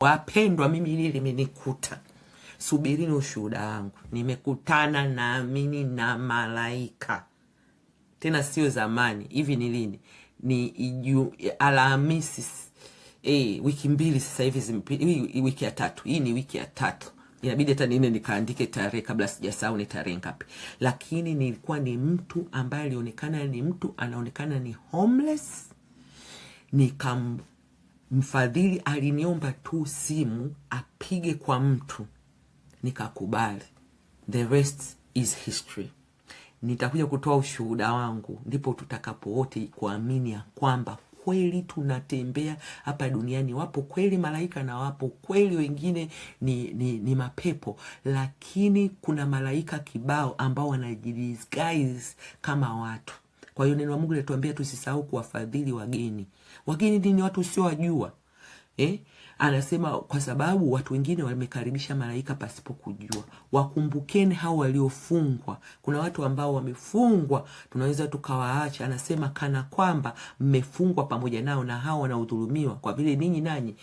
Wapendwa, mimi hili limenikuta. Subirini ushuhuda wangu. Nimekutana naamini na malaika. Tena sio zamani. Hivi ni lini? Ni Alhamisi. Wiki mbili sasa hivi zimepita. Wiki ya tatu. Hii ni wiki ya tatu. Inabidi hata niende nikaandike tarehe kabla sijasahau ni tarehe ngapi. Lakini nilikuwa ni mtu ambaye alionekana ni mtu anaonekana ni homeless. Mfadhili aliniomba tu simu apige kwa mtu, nikakubali. The rest is history. Nitakuja kutoa ushuhuda wangu, ndipo tutakapo wote kuamini ya kwamba kweli tunatembea hapa duniani. Wapo kweli malaika na wapo kweli wengine ni mapepo, lakini kuna malaika kibao ambao wanajidisguise kama watu. Kwa hiyo neno la Mungu linatuambia tusisahau kuwafadhili wageni. Wageni ni watu usiowajua. Anasema kwa sababu watu wengine wamekaribisha malaika pasipo kujua. Wakumbukeni hao waliofungwa. Kuna watu ambao wamefungwa, tunaweza tukawaacha. Anasema kana kwamba mmefungwa pamoja nao na hao wanaodhulumiwa, kwa vile ninyi nanyi